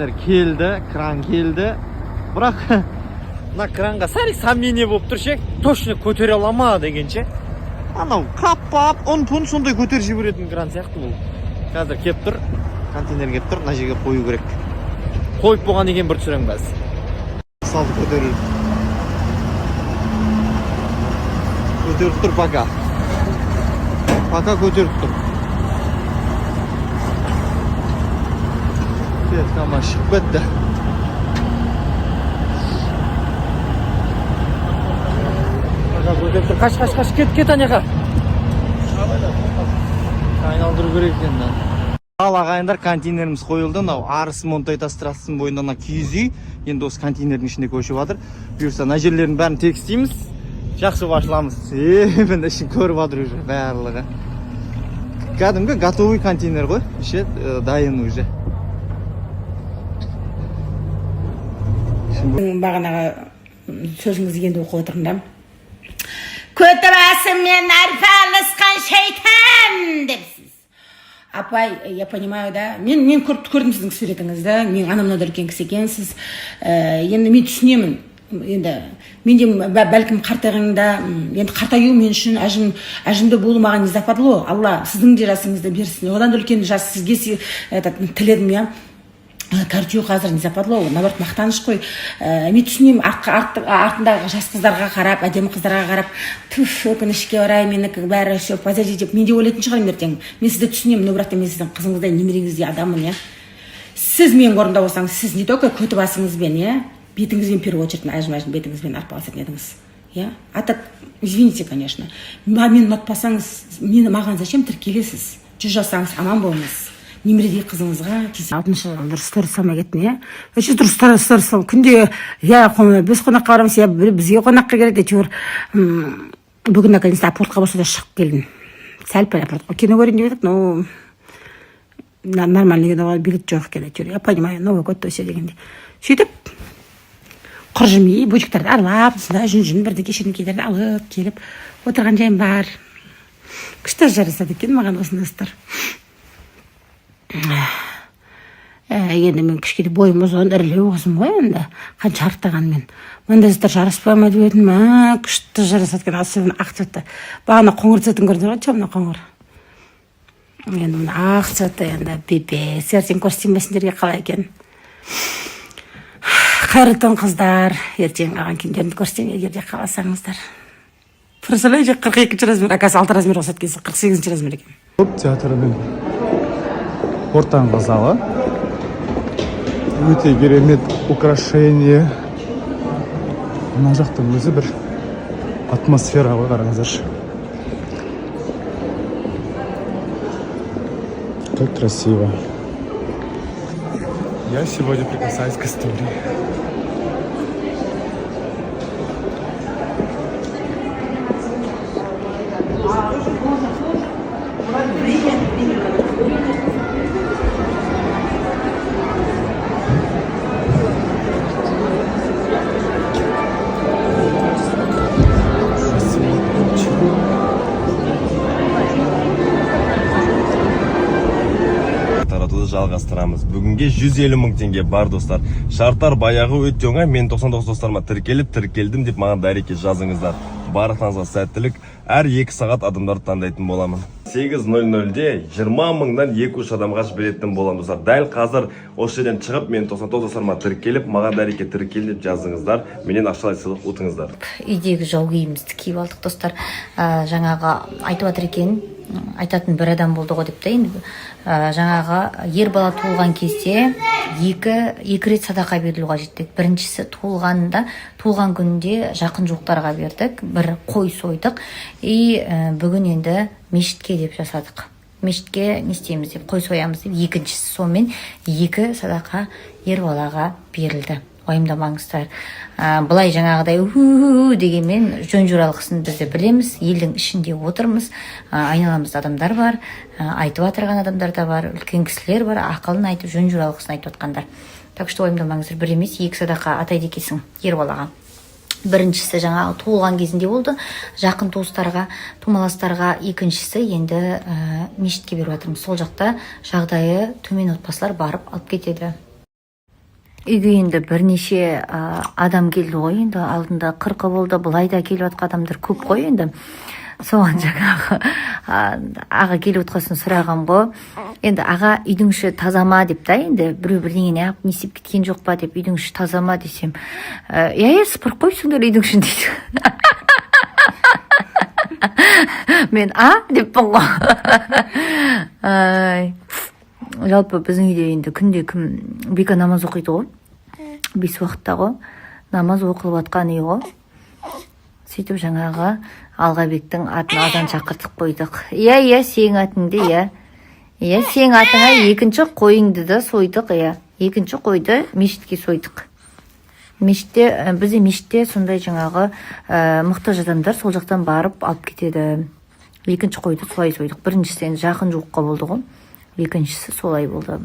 Keldi, kran keldi. Biroq mына kranға сәл сомнение болып тұр ше, точно көтере ала ма дегенше. Анау қаппап, он сондай көтеріп жіберетін кран сияқты бұл. Қазір келіп тұр, контейнер келіп тұр, мына жерге қою керек. Қойып болған екен бір түсірем бәз. Салды көтеріліп. Көтеріп тұр пока. Пока көтеріп тұр. Tamam şık bitti. Kaç ket anaqa. Айналдыру керек екен. Ал ағайындар, контейнеріміз қойылды. Мынау Арыс Монтай тас трассасының бойында киіз үй. Енді осы контейнердің ішінде көшіп жатыр. Бұйырса, мына жерлердің бәрін тегістейміз. Жақсы башламыз. Міне ішін көріп жатыр уже барлығы. Кәдімгі готовый контейнер ғой. Іші дайын уже. Бағанағы сөзіңізді енді оқып отырмын да. Көтібасы мен арпалысқан шайтан депсіз. Апай, я понимаю, да. Мен көрдім сіздің суретіңізді. Мен анамнан да үлкен кісі екенсіз. Енді мен түсінемін. Енді менде бәлкім қартайғанда, енді қартаю мен үшін әжімді болу маған не западло. Алла сіздің де жасыңызды берсін. Одан да үлкен жас сізге тіледім, я. Картию қазір не западло, наоборот мақтаныш қой. Мен түсінемін, артындағы жас қыздарға қарап, әдемі қыздарға қарап, түф, өкінішке орай менікі бәрі все позади деп мен де ойлайтын шығармын ертең. Мен сізді түсінемін, но бірақ та мен сіздің қызыңыздай, немереңіздей адаммын, я. Сіз менің орнымда болсаңыз, сіз не только көті басыңызбен, я, бетіңізбен первую очередь әжім бетіңізбен арпалысатын едіңіз. Я, а так, извините, конечно. Мен ұнатпасаңыз, маған зачем тіркелесіз? 100 жасаңыз, аман болыңыз. Немередей қызыңызға 6-шы дұрыс сторис салмай кеттім, я. Өші дұрыс сторис сал. Күнде, я, біз қонаққа барамыз, я, бізге қонаққа керек, әйтеуір бүгін наконец-то апортқа болса да шығып келдім. Сәл-пәл апортқа. Кино көрейін деп едік, но нормальный киноға билет жоқ екен, әйтеуір. Я понимаю, Новый год тосе дегенде. Сөйтіп, құр жымей, бөжіктерді аралап, жүн бірді кешенкелерді алып, келіп, отырған жайым бар. Күшті жарасады екен маған осындастар. Енді мен кішкене бойым ұзын, ірілеу қызым ғой, енді қанша арықтағанмен. Мында заттар жараспай ма деп едім, күшті жарасады екен, особенно ақ цветті. Бағана қоңыр цветін көрді ғой, темный қоңыр. Енді мына ақ цветті, енді бебес, ертең көрсетейін сендерге қалай екен. Қайырлы таң қыздар, ертең алған киімдерімді көрсетейін, егер де қаласаңыздар. Представляете, 42 размер, оказывается 6 размер рұқсат келсе, 48 размер екен. Театрының ортаңғы залы. Өте керемет украшение. Мына жақтың өзі бір атмосфера ғой, қараңыздаршы. Как красиво. Я сегодня прикасаюсь к истории. Жалғастырамыз. Бүгінге 150 мың теңге бар достар. Шарттар баяғы өте оңай. Мен 99 достарыма тіркелдім деп маған дәреке жазыңыздар. Барлықтарыңызға сәттілік. Әр 2 сағат адамдарды таңдайтын боламын. 8:00-де 20 мыңнан 2-3 адамға жіберетін боламын достар. Дәл қазір осы жерден шығып, мен 99 достарыма тіркеліп, маған дәреке тіркел деп жазыңыздар. Менен ақшалай сыйлық ұтыңыздар. Үйдегі жау киімімізді киіп алдық достар. Жаңағы айтып жатыр екен, айтатын бір адам болды ғой деп та, енді жаңағы ер бала туылған кезде екі рет садақа берілу қажет дейді. Біріншісі туылған күнде жақын жуықтарға бердік, бір қой сойдық. Бүгін енді мешітке деп жасадық. Мешітке не істейміз деп, қой соямыз деп, екіншісі сонымен 2 садақа ер балаға берілді. Уайымдамаңыздар. Бұлай жаңағыдай дегенмен жөн жоралғысын бізді білеміз, елдің ішінде отырмыз, айналамызда адамдар бар, айтып отырған адамдар да бар, үлкен кісілер бар, ақылын айтып, жөн жоралғысын айтып отқандар. Так что уайымдамаңыздар, бір емес 2 садақа атайды екенсің ер балаға. Біріншісі жаңағы туылған кезінде болды, жақын туыстарға, тумаластарға. Екіншісі енді мешітке беріп жатырмыз. Сол жақта жағдайы төмен отбасылар барып алып кетеді. үйге енді бірнеше адам келді ғой, енді алдында 40 болды, былай да келіп жатқан адамдар көп қой енді. Соған жаңағы аға келіп отқасын сұрағам ғой. Енді аға үйдің іші таза ма деп та, енді біреу бірдеңені ап не істеп кеткен жоқ па деп, үйдің іші таза ма десем, иә сыпырып қойсыңдар үйдің ішін дейді. Мен деппін ғой. Жалпы біздің үйде енді күнде кім Бека намаз оқиды ғой. 5 уақытта ғой. Намаз оқылып жатқан үй ғой. Сөйтіп жаңағы Алғабектің атын азан шақыртып қойдық. Иә, сенің атыңды, иә. Иә, сенің атыңа екінші қойыңды да сойдық, иә. Екінші қойды мешітке сойдық. Бізде мешітте сондай жаңағы мұқтаж адамдар сол жақтан барып алып кетеді. Екінші қойды солай сойдық. Біріншісі жақын жуыққа болды ғой. Екіншісі солай болды.